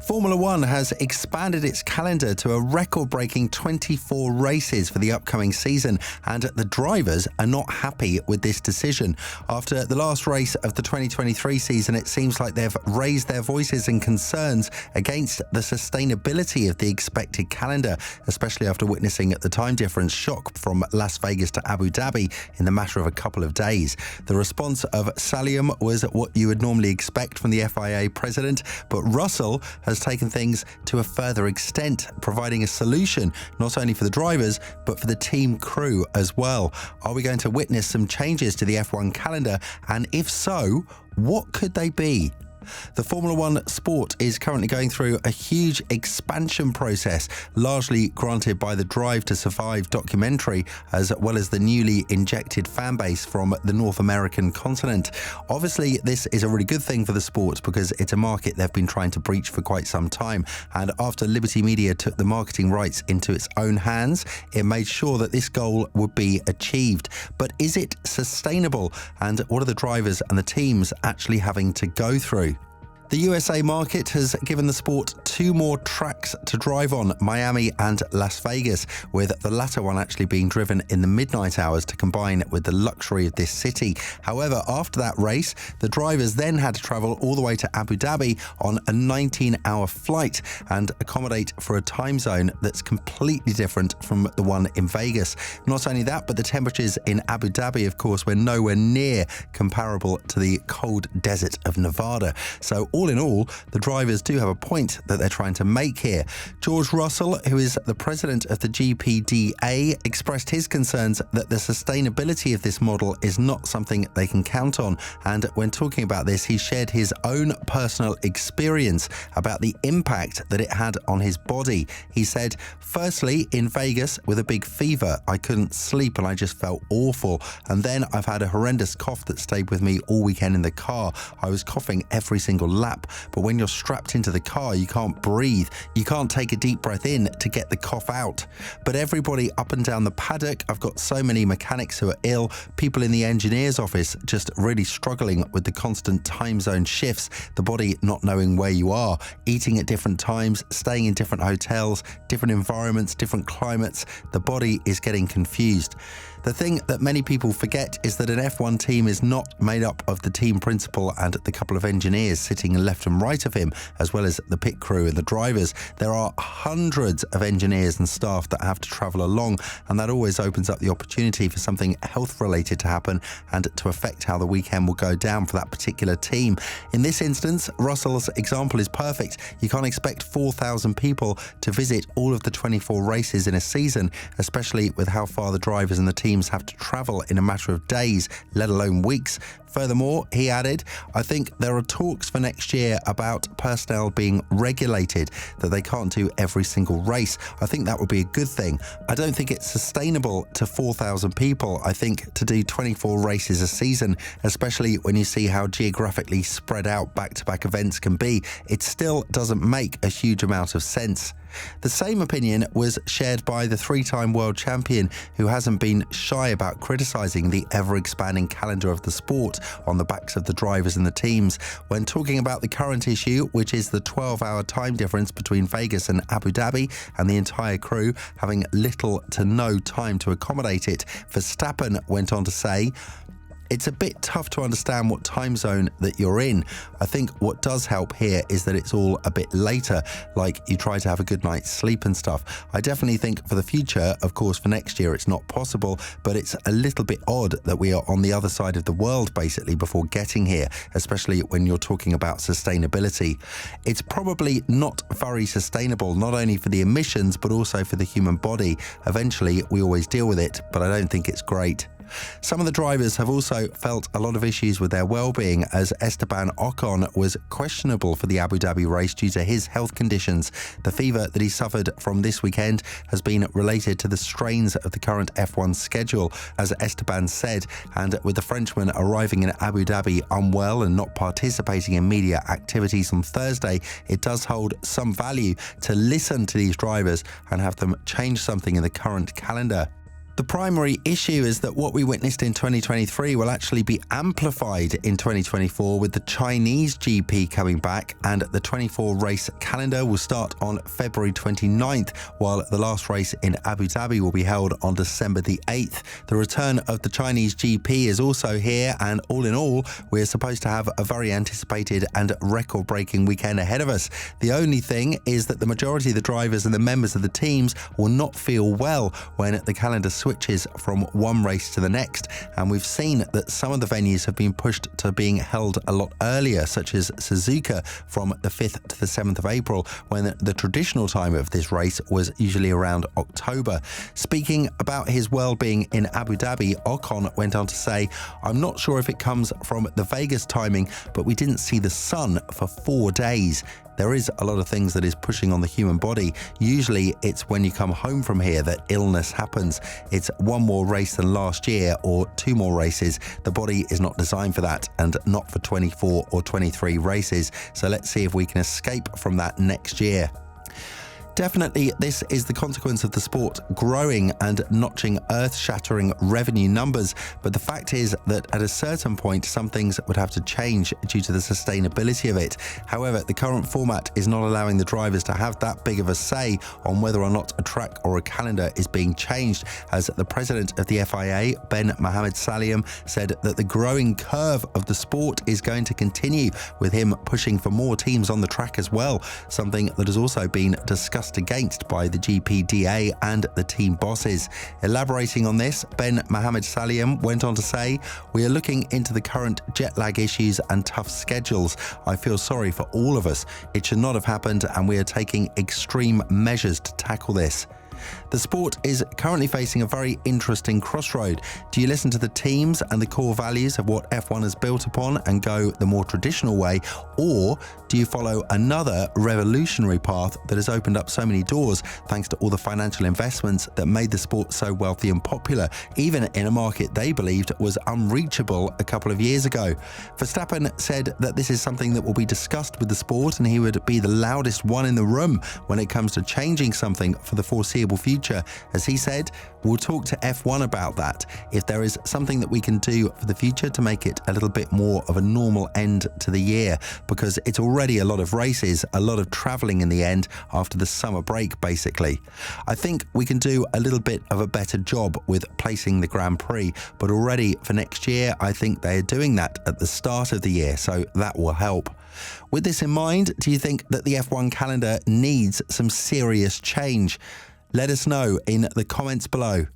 Formula One has expanded its calendar to a record-breaking 24 races for the upcoming season, and the drivers are not happy with this decision. After the last race of the 2023 season, it seems like they've raised their voices and concerns against the sustainability of the expected calendar, especially after witnessing the time difference shock from Las Vegas to Abu Dhabi in the matter of a couple of days. The response of Sulayem was what you would normally expect from the FIA president, but Russell has taken things to a further extent, providing a solution not only for the drivers but for the team crew as well. Are we going to witness some changes to the F1 calendar? And if so, what could they be? The Formula One sport is currently going through a huge expansion process, largely granted by the Drive to Survive documentary, as well as the newly injected fan base from the North American continent. Obviously, this is a really good thing for the sport because it's a market they've been trying to breach for quite some time. And after Liberty Media took the marketing rights into its own hands, it made sure that this goal would be achieved. But is it sustainable? And what are the drivers and the teams actually having to go through? The USA market has given the sport two more tracks to drive on, Miami and Las Vegas, with the latter one actually being driven in the midnight hours to combine with the luxury of this city. However, after that race, the drivers then had to travel all the way to Abu Dhabi on a 19-hour flight and accommodate for a time zone that's completely different from the one in Vegas. Not only that, but the temperatures in Abu Dhabi, of course, were nowhere near comparable to the cold desert of Nevada. So all in all, the drivers do have a point that they're trying to make here. George Russell, who is the president of the GPDA, expressed his concerns that the sustainability of this model is not something they can count on. And when talking about this, he shared his own personal experience about the impact that it had on his body. He said, firstly, in Vegas with a big fever, I couldn't sleep and I just felt awful. And then I've had a horrendous cough that stayed with me all weekend in the car. I was coughing every single lap. But when you're strapped into the car, you can't breathe. You can't take a deep breath in to get the cough out. But everybody up and down the paddock, I've got so many mechanics who are ill, people in the engineer's office just really struggling with the constant time zone shifts, the body not knowing where you are, eating at different times, staying in different hotels, different environments, different climates. The body is getting confused. The thing that many people forget is that an F1 team is not made up of the team principal and the couple of engineers sitting left and right of him, as well as the pit crew and the drivers. There are hundreds of engineers and staff that have to travel along, and that always opens up the opportunity for something health-related to happen and to affect how the weekend will go down for that particular team. In this instance, Russell's example is perfect. You can't expect 4,000 people to visit all of the 24 races in a season, especially with how far the drivers and the team have to travel in a matter of days, let alone weeks. Furthermore, he added, I think there are talks for next year about personnel being regulated, that they can't do every single race. I think that would be a good thing. I don't think it's sustainable to 4,000 people. I think to do 24 races a season, especially when you see how geographically spread out back-to-back events can be, it still doesn't make a huge amount of sense. The same opinion was shared by the three-time world champion, who hasn't been shy about criticising the ever-expanding calendar of the sport on the backs of the drivers and the teams. When talking about the current issue, which is the 12-hour time difference between Vegas and Abu Dhabi, and the entire crew having little to no time to accommodate it, Verstappen went on to say, it's a bit tough to understand what time zone that you're in. I think what does help here is that it's all a bit later, like you try to have a good night's sleep and stuff. I definitely think for the future, of course for next year it's not possible, but it's a little bit odd that we are on the other side of the world basically before getting here, especially when you're talking about sustainability. It's probably not very sustainable, not only for the emissions but also for the human body. Eventually we always deal with it, but I don't think it's great. Some of the drivers have also felt a lot of issues with their well-being, as Esteban Ocon was questionable for the Abu Dhabi race due to his health conditions. The fever that he suffered from this weekend has been related to the strains of the current F1 schedule, as Esteban said, and with the Frenchman arriving in Abu Dhabi unwell and not participating in media activities on Thursday, it does hold some value to listen to these drivers and have them change something in the current calendar. The primary issue is that what we witnessed in 2023 will actually be amplified in 2024 with the Chinese GP coming back, and the 24 race calendar will start on February 29th, while the last race in Abu Dhabi will be held on December the 8th. The return of the Chinese GP is also here, and all in all, we're supposed to have a very anticipated and record-breaking weekend ahead of us. The only thing is that the majority of the drivers and the members of the teams will not feel well when the calendar switches from one race to the next, and we've seen that some of the venues have been pushed to being held a lot earlier, such as Suzuka from the 5th to the 7th of April, when the traditional time of this race was usually around October. Speaking about his well-being in Abu Dhabi, Ocon went on to say, "I'm not sure if it comes from the Vegas timing, but we didn't see the sun for 4 days. There is a lot of things that is pushing on the human body. Usually it's when you come home from here that illness happens. It's one more race than last year or 2 more races. The body is not designed for that, and not for 24 or 23 races. So let's see if we can escape from that next year." Definitely, this is the consequence of the sport growing and notching earth-shattering revenue numbers, but the fact is that at a certain point some things would have to change due to the sustainability of it. However, the current format is not allowing the drivers to have that big of a say on whether or not a track or a calendar is being changed, as the president of the FIA, Ben Mohammed Sulayem, said that the growing curve of the sport is going to continue, with him pushing for more teams on the track as well, something that has also been discussed against by the GPDA and the team bosses. Elaborating on this, Ben Mohammed Sulayem went on to say, "We are looking into the current jet lag issues and tough schedules. I feel sorry for all of us. It should not have happened, and we are taking extreme measures to tackle this." The sport is currently facing a very interesting crossroad. Do you listen to the teams and the core values of what F1 is built upon and go the more traditional way, or do you follow another revolutionary path that has opened up so many doors thanks to all the financial investments that made the sport so wealthy and popular, even in a market they believed was unreachable a couple of years ago? Verstappen said that this is something that will be discussed with the sport, and he would be the loudest one in the room when it comes to changing something for the foreseeable future. As he said, "We'll talk to F1 about that. If there is something that we can do for the future to make it a little bit more of a normal end to the year, because it's already a lot of races, a lot of travelling in the end after the summer break, basically. I think we can do a little bit of a better job with placing the Grand Prix, but already for next year, I think they are doing that at the start of the year, so that will help." With this in mind, do you think that the F1 calendar needs some serious change? Let us know in the comments below.